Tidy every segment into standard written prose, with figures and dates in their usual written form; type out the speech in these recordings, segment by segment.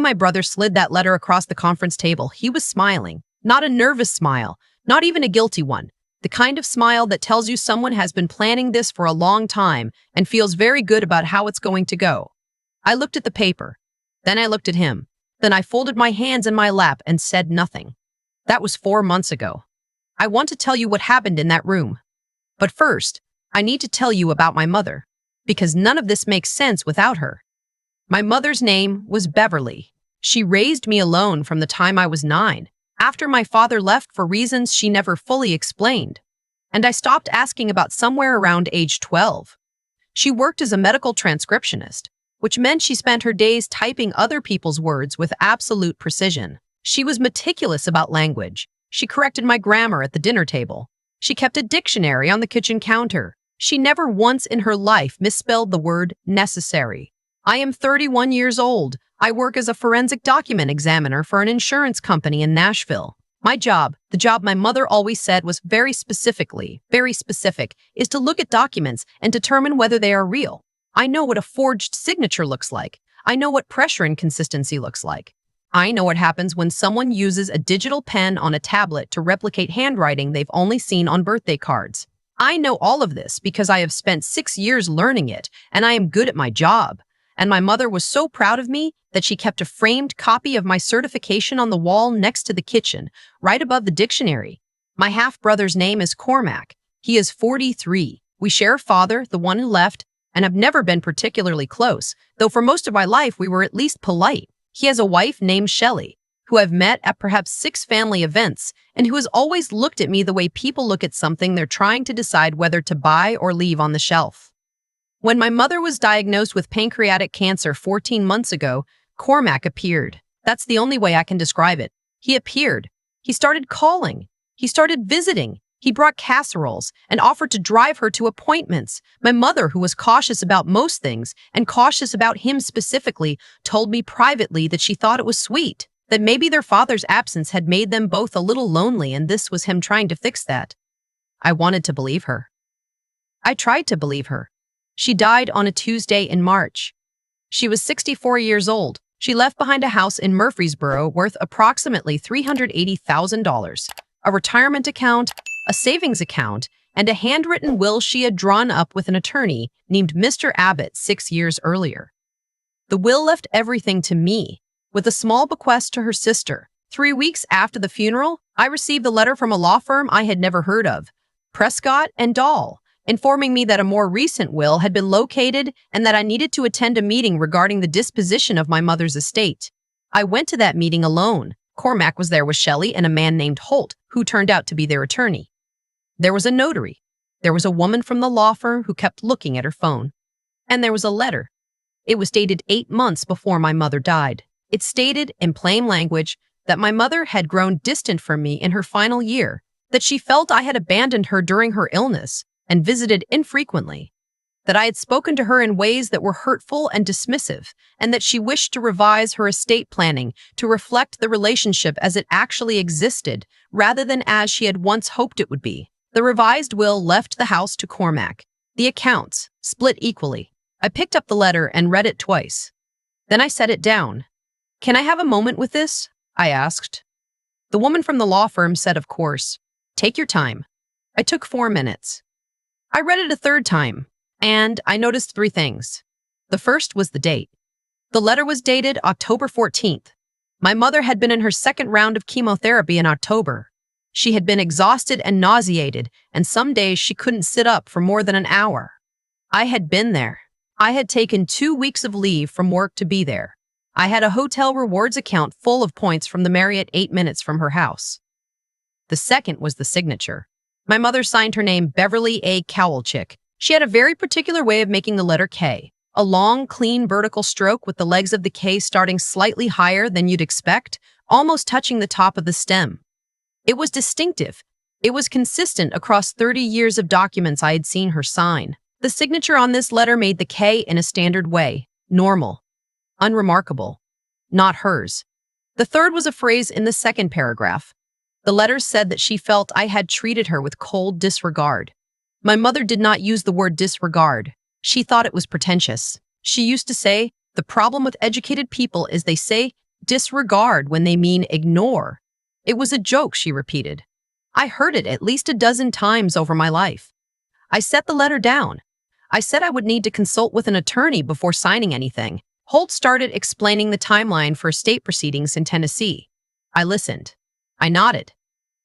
My brother slid that letter across the conference table. He was smiling. Not a nervous smile, not even a guilty one. The kind of smile that tells you someone has been planning this for a long time and feels very good about how it's going to go. I looked at the paper. Then I looked at him. Then I folded my hands in my lap and said nothing. That was 4 months ago. I want to tell you what happened in that room. But first, I need to tell you about my mother, because none of this makes sense without her. My mother's name was Beverly. She raised me alone from the time I was 9, after my father left for reasons she never fully explained. And I stopped asking about somewhere around age 12. She worked as a medical transcriptionist, which meant she spent her days typing other people's words with absolute precision. She was meticulous about language. She corrected my grammar at the dinner table. She kept a dictionary on the kitchen counter. She never once in her life misspelled the word necessary. I am 31 years old. I work as a forensic document examiner for an insurance company in Nashville. My job, the job my mother always said was very specific, is to look at documents and determine whether they are real. I know what a forged signature looks like. I know what pressure inconsistency looks like. I know what happens when someone uses a digital pen on a tablet to replicate handwriting they've only seen on birthday cards. I know all of this because I have spent 6 years learning it, and I am good at my job. And my mother was so proud of me that she kept a framed copy of my certification on the wall next to the kitchen, right above the dictionary. My half-brother's name is Cormac. He is 43. We share a father, the one who left, and have never been particularly close, though for most of my life we were at least polite. He has a wife named Shelley, who I've met at perhaps 6 family events, and who has always looked at me the way people look at something they're trying to decide whether to buy or leave on the shelf. When my mother was diagnosed with pancreatic cancer 14 months ago, Cormac appeared. That's the only way I can describe it. He appeared. He started calling. He started visiting. He brought casseroles and offered to drive her to appointments. My mother, who was cautious about most things, and cautious about him specifically, told me privately that she thought it was sweet, that maybe their father's absence had made them both a little lonely and this was him trying to fix that. I wanted to believe her. I tried to believe her. She died on a Tuesday in March. She was 64 years old. She left behind a house in Murfreesboro worth approximately $380,000, a retirement account, a savings account, and a handwritten will she had drawn up with an attorney named Mr. Abbott 6 years earlier. The will left everything to me, with a small bequest to her sister. 3 weeks after the funeral, I received a letter from a law firm I had never heard of, Prescott and Dahl, informing me that a more recent will had been located and that I needed to attend a meeting regarding the disposition of my mother's estate. I went to that meeting alone. Cormac was there with Shelley and a man named Holt, who turned out to be their attorney. There was a notary. There was a woman from the law firm who kept looking at her phone. And there was a letter. It was dated 8 months before my mother died. It stated, in plain language, that my mother had grown distant from me in her final year, that she felt I had abandoned her during her illness and visited infrequently, that I had spoken to her in ways that were hurtful and dismissive, and that she wished to revise her estate planning to reflect the relationship as it actually existed, rather than as she had once hoped it would be. The revised will left the house to Cormac. The accounts, split equally. I picked up the letter and read it twice. Then I set it down. "Can I have a moment with this?" I asked. The woman from the law firm said, "Of course. Take your time." I took 4 minutes. I read it a third time, and I noticed 3 things. The first was the date. The letter was dated October 14th. My mother had been in her 2nd round of chemotherapy in October. She had been exhausted and nauseated, and some days she couldn't sit up for more than an hour. I had been there. I had taken 2 weeks of leave from work to be there. I had a hotel rewards account full of points from the Marriott 8 minutes from her house. The second was the signature. My mother signed her name Beverly A. Kowalczyk. She had a very particular way of making the letter K, a long, clean vertical stroke with the legs of the K starting slightly higher than you'd expect, almost touching the top of the stem. It was distinctive. It was consistent across 30 years of documents I had seen her sign. The signature on this letter made the K in a standard way, normal, unremarkable, not hers. The third was a phrase in the 2nd paragraph. The letter said that she felt I had treated her with cold disregard. My mother did not use the word disregard. She thought it was pretentious. She used to say, "The problem with educated people is they say Disregard when they mean ignore. It was a joke, she repeated. I heard it at least a dozen times over my life. I set the letter down. I said I would need to consult with an attorney before signing anything. Holt started explaining the timeline for estate proceedings in Tennessee. I listened. I nodded.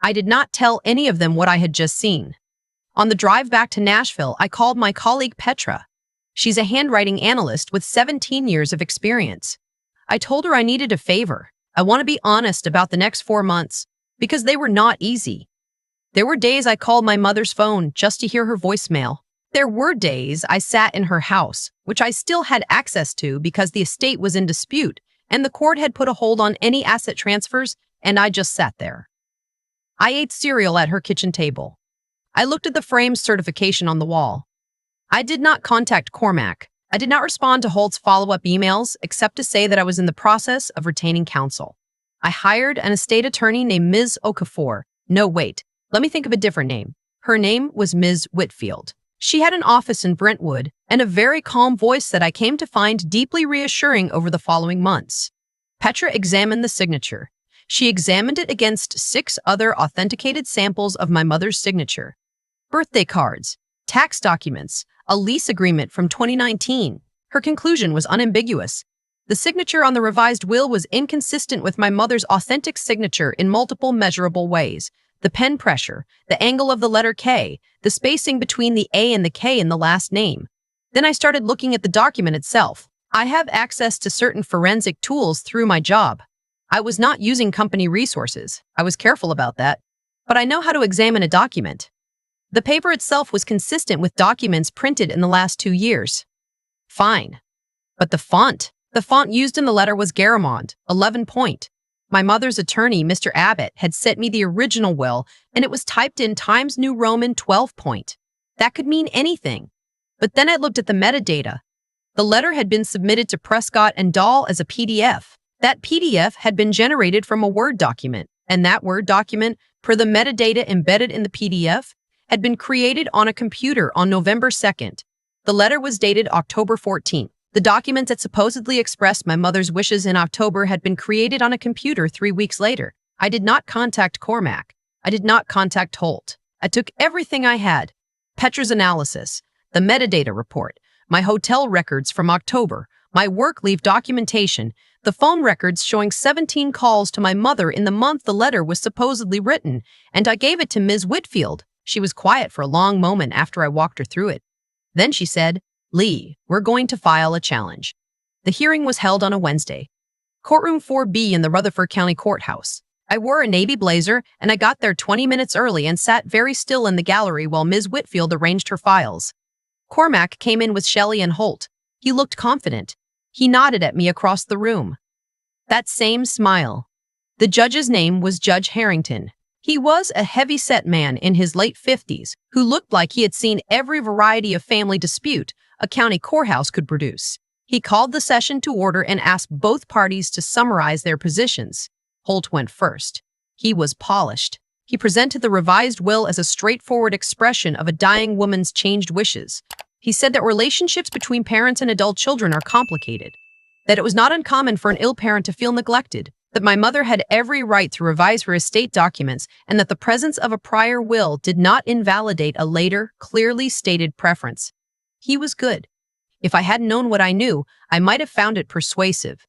I did not tell any of them what I had just seen. On the drive back to Nashville, I called my colleague Petra. She's a handwriting analyst with 17 years of experience. I told her I needed a favor. I want to be honest about the next 4 months, because they were not easy. There were days I called my mother's phone just to hear her voicemail. There were days I sat in her house, which I still had access to because the estate was in dispute and the court had put a hold on any asset transfers, and I just sat there. I ate cereal at her kitchen table. I looked at the frame certification on the wall. I did not contact Cormac. I did not respond to Holt's follow-up emails except to say that I was in the process of retaining counsel. I hired an estate attorney named Ms. Okafor. No, wait. Let me think of a different name. Her name was Ms. Whitfield. She had an office in Brentwood and a very calm voice that I came to find deeply reassuring over the following months. Petra examined the signature. She examined it against 6 other authenticated samples of my mother's signature. Birthday cards, tax documents, a lease agreement from 2019. Her conclusion was unambiguous. The signature on the revised will was inconsistent with my mother's authentic signature in multiple measurable ways. The pen pressure, the angle of the letter K, the spacing between the A and the K in the last name. Then I started looking at the document itself. I have access to certain forensic tools through my job. I was not using company resources. I was careful about that. But I know how to examine a document. The paper itself was consistent with documents printed in the last 2 years. Fine. But the font used in the letter was Garamond, 11 point. My mother's attorney, Mr. Abbott, had sent me the original will, and it was typed in Times New Roman 12 point. That could mean anything. But then I looked at the metadata. The letter had been submitted to Prescott and Dahl as a PDF. That PDF had been generated from a Word document, and that Word document, per the metadata embedded in the PDF, had been created on a computer on November 2nd. The letter was dated October 14th. The document that supposedly expressed my mother's wishes in October had been created on a computer 3 weeks later. I did not contact Cormac. I did not contact Holt. I took everything I had. Petra's analysis, the metadata report, my hotel records from October, my work leave documentation, the phone records showing 17 calls to my mother in the month the letter was supposedly written, and I gave it to Ms. Whitfield. She was quiet for a long moment after I walked her through it. Then she said, "Lee, we're going to file a challenge." The hearing was held on a Wednesday. Courtroom 4B in the Rutherford County Courthouse. I wore a navy blazer, and I got there 20 minutes early and sat very still in the gallery while Ms. Whitfield arranged her files. Cormac came in with Shelley and Holt. He looked confident. He nodded at me across the room. That same smile. The judge's name was Judge Harrington. He was a heavy-set man in his late 50s who looked like he had seen every variety of family dispute a county courthouse could produce. He called the session to order and asked both parties to summarize their positions. Holt went first. He was polished. He presented the revised will as a straightforward expression of a dying woman's changed wishes. He said that relationships between parents and adult children are complicated, that it was not uncommon for an ill parent to feel neglected, that my mother had every right to revise her estate documents, and that the presence of a prior will did not invalidate a later, clearly stated preference. He was good. If I hadn't known what I knew, I might have found it persuasive.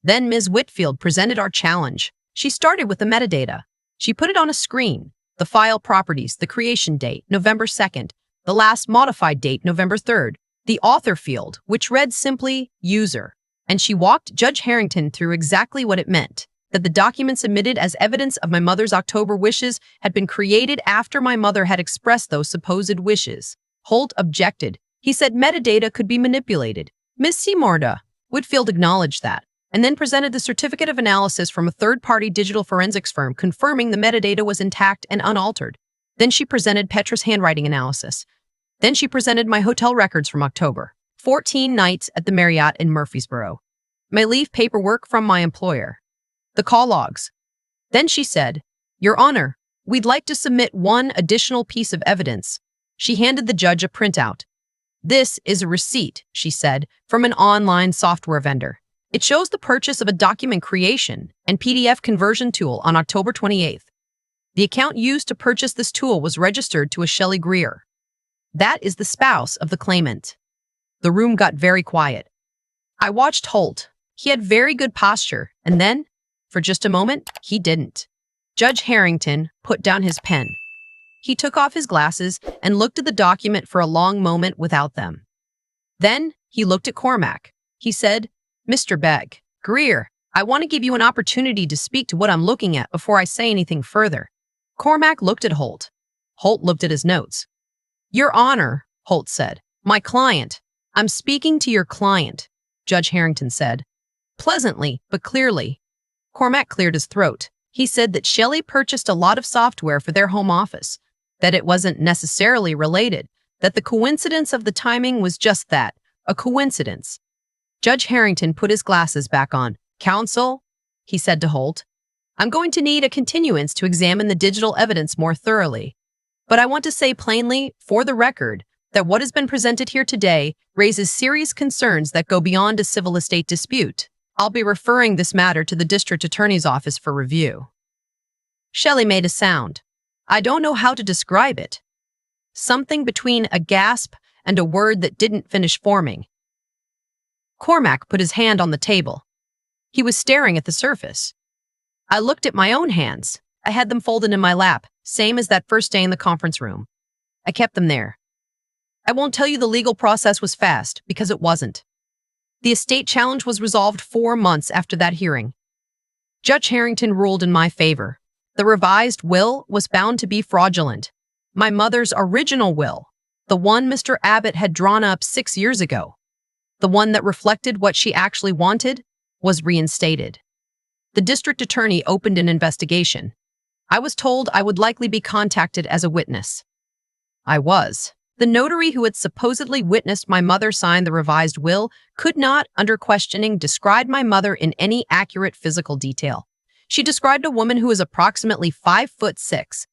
Then Ms. Whitfield presented our challenge. She started with the metadata. She put it on a screen. The file properties, the creation date, November 2nd, the last modified date, November 3rd, the author field, which read simply, user. And she walked Judge Harrington through exactly what it meant, that the document submitted as evidence of my mother's October wishes had been created after my mother had expressed those supposed wishes. Holt objected. He said metadata could be manipulated. Ms. Seymourda Whitfield acknowledged that, and then presented the certificate of analysis from a third-party digital forensics firm confirming the metadata was intact and unaltered. Then she presented Petra's handwriting analysis. Then she presented my hotel records from October. 14 nights at the Marriott in Murfreesboro. My leave paperwork from my employer. The call logs. Then she said, "Your Honor, we'd like to submit one additional piece of evidence." She handed the judge a printout. "This is a receipt," she said, "from an online software vendor. It shows the purchase of a document creation and PDF conversion tool on October 28th. The account used to purchase this tool was registered to a Shelley Greer. That is the spouse of the claimant. The room got very quiet. I watched Holt. He had very good posture, and then, for just a moment, he didn't. Judge Harrington put down his pen. He took off his glasses and looked at the document for a long moment without them. Then he looked at Cormac. He said, "Mr. Greer, I want to give you an opportunity to speak to what I'm looking at before I say anything further." Cormac looked at Holt. Holt looked at his notes. "Your Honor," Holt said, "my client. I'm speaking to your client," Judge Harrington said. Pleasantly, but clearly. Cormac cleared his throat. He said that Shelley purchased a lot of software for their home office, that it wasn't necessarily related, that the coincidence of the timing was just that, a coincidence. Judge Harrington put his glasses back on. "Counsel," he said to Holt, "I'm going to need a continuance to examine the digital evidence more thoroughly. But I want to say plainly, for the record, that what has been presented here today raises serious concerns that go beyond a civil estate dispute. I'll be referring this matter to the district attorney's office for review." Shelley made a sound. I don't know how to describe it. Something between a gasp and a word that didn't finish forming. Cormac put his hand on the table. He was staring at the surface. I looked at my own hands. I had them folded in my lap, same as that first day in the conference room. I kept them there. I won't tell you the legal process was fast, because it wasn't. The estate challenge was resolved 4 months after that hearing. Judge Harrington ruled in my favor. The revised will was found to be fraudulent. My mother's original will, the one Mr. Abbott had drawn up 6 years ago, the one that reflected what she actually wanted, was reinstated. The district attorney opened an investigation. I was told I would likely be contacted as a witness. I was. The notary who had supposedly witnessed my mother sign the revised will could not, under questioning, describe my mother in any accurate physical detail. She described a woman who was approximately 5'6".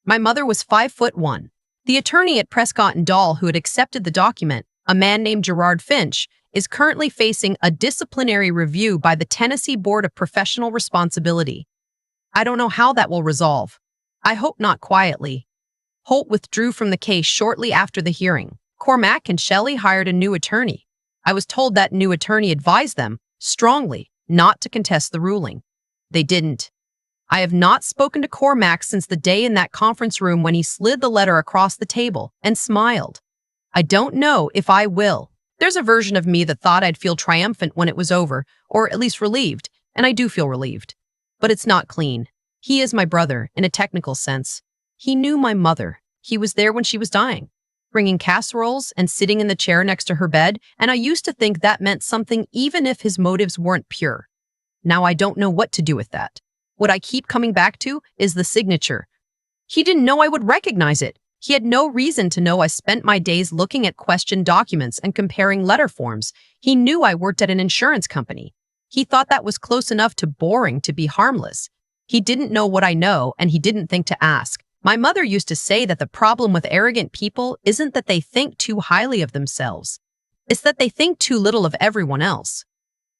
My mother was 5'1". The attorney at Prescott and Dahl who had accepted the document, a man named Gerard Finch, is currently facing a disciplinary review by the Tennessee Board of Professional Responsibility. I don't know how that will resolve. I hope not quietly. Holt withdrew from the case shortly after the hearing. Cormac and Shelley hired a new attorney. I was told that new attorney advised them, strongly, not to contest the ruling. They didn't. I have not spoken to Cormac since the day in that conference room when he slid the letter across the table and smiled. I don't know if I will. There's a version of me that thought I'd feel triumphant when it was over, or at least relieved, and I do feel relieved. But it's not clean. He is my brother, in a technical sense. He knew my mother. He was there when she was dying, bringing casseroles and sitting in the chair next to her bed, and I used to think that meant something even if his motives weren't pure. Now I don't know what to do with that. What I keep coming back to is the signature. He didn't know I would recognize it. He had no reason to know I spent my days looking at questioned documents and comparing letter forms. He knew I worked at an insurance company. He thought that was close enough to boring to be harmless. He didn't know what I know, and he didn't think to ask. My mother used to say that the problem with arrogant people isn't that they think too highly of themselves. It's that they think too little of everyone else.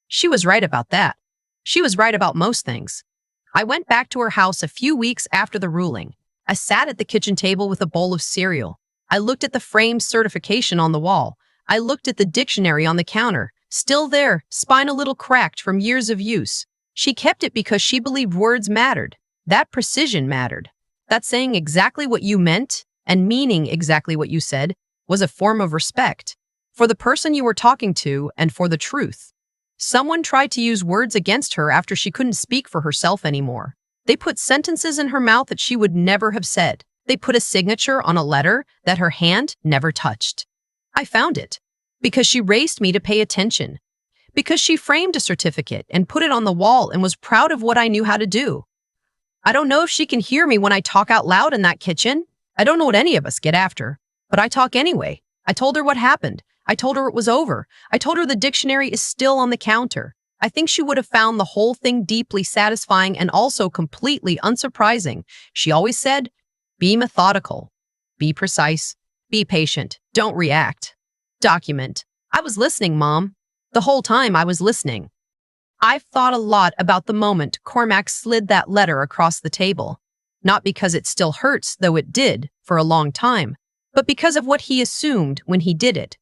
She was right about that. She was right about most things. I went back to her house a few weeks after the ruling. I sat at the kitchen table with a bowl of cereal. I looked at the framed certification on the wall. I looked at the dictionary on the counter. Still there, spine a little cracked from years of use. She kept it because she believed words mattered. That precision mattered. That saying exactly what you meant and meaning exactly what you said was a form of respect for the person you were talking to and for the truth. Someone tried to use words against her after she couldn't speak for herself anymore. They put sentences in her mouth that she would never have said. They put a signature on a letter that her hand never touched. I found it because she raised me to pay attention, because she framed a certificate and put it on the wall and was proud of what I knew how to do. I don't know if she can hear me when I talk out loud in that kitchen. I don't know what any of us get after, but I talk anyway. I told her what happened. I told her it was over. I told her the dictionary is still on the counter. I think she would have found the whole thing deeply satisfying and also completely unsurprising. She always said, be methodical, be precise, be patient, don't react. Document. I was listening, Mom. The whole time I was listening. I've thought a lot about the moment Cormac slid that letter across the table. Not because it still hurts, though it did, for a long time, but because of what he assumed when he did it.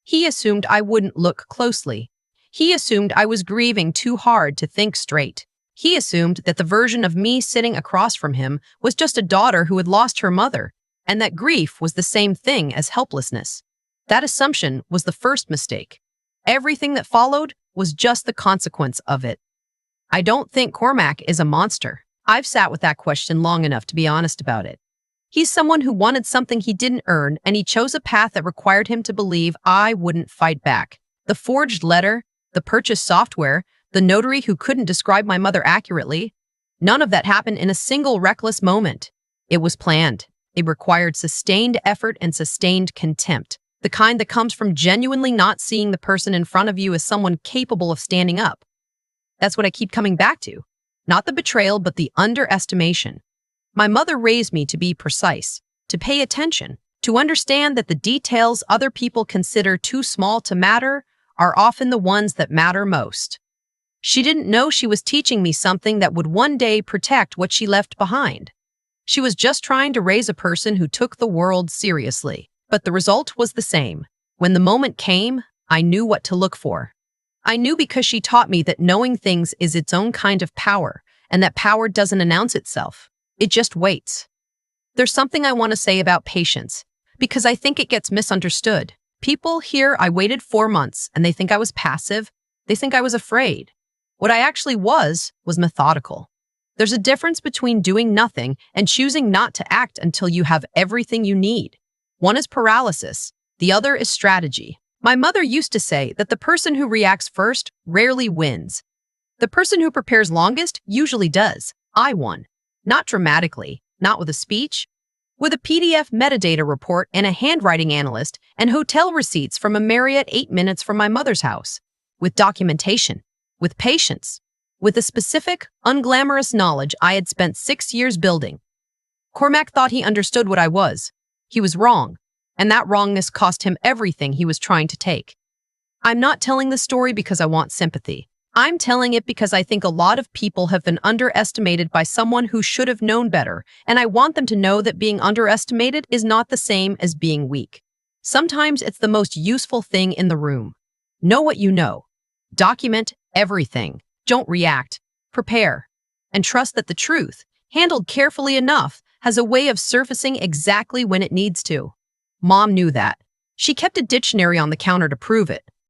He assumed I wouldn't look closely. He assumed I was grieving too hard to think straight. He assumed that the version of me sitting across from him was just a daughter who had lost her mother, and that grief was the same thing as helplessness. That assumption was the first mistake. Everything that followed was just the consequence of it. I don't think Cormac is a monster. I've sat with that question long enough to be honest about it. He's someone who wanted something he didn't earn, and he chose a path that required him to believe I wouldn't fight back. The forged letter, the purchased software, the notary who couldn't describe my mother accurately, none of that happened in a single reckless moment. It was planned. It required sustained effort and sustained contempt. The kind that comes from genuinely not seeing the person in front of you as someone capable of standing up. That's what I keep coming back to. Not the betrayal, but the underestimation. My mother raised me to be precise, to pay attention, to understand that the details other people consider too small to matter are often the ones that matter most. She didn't know she was teaching me something that would one day protect what she left behind. She was just trying to raise a person who took the world seriously. But the result was the same. When the moment came, I knew what to look for. I knew because she taught me that knowing things is its own kind of power, and that power doesn't announce itself. It just waits. There's something I want to say about patience, because I think it gets misunderstood. People hear I waited 4 months, and they think I was passive. They think I was afraid. What I actually was methodical. There's a difference between doing nothing and choosing not to act until you have everything you need. One is paralysis, the other is strategy. My mother used to say that the person who reacts first rarely wins. The person who prepares longest usually does. I won. Not dramatically, not with a speech, with a PDF metadata report and a handwriting analyst and hotel receipts from a Marriott 8 minutes from my mother's house. With documentation, with patience, with a specific, unglamorous knowledge I had spent 6 years building. Cormac thought he understood what I was. He was wrong, and that wrongness cost him everything he was trying to take. I'm not telling the story because I want sympathy. I'm telling it because I think a lot of people have been underestimated by someone who should have known better, and I want them to know that being underestimated is not the same as being weak. Sometimes it's the most useful thing in the room. Know what you know. Document everything. Don't react. Prepare. And trust that the truth, handled carefully enough, has a way of surfacing exactly when it needs to. Mom knew that. She kept a dictionary on the counter to prove it.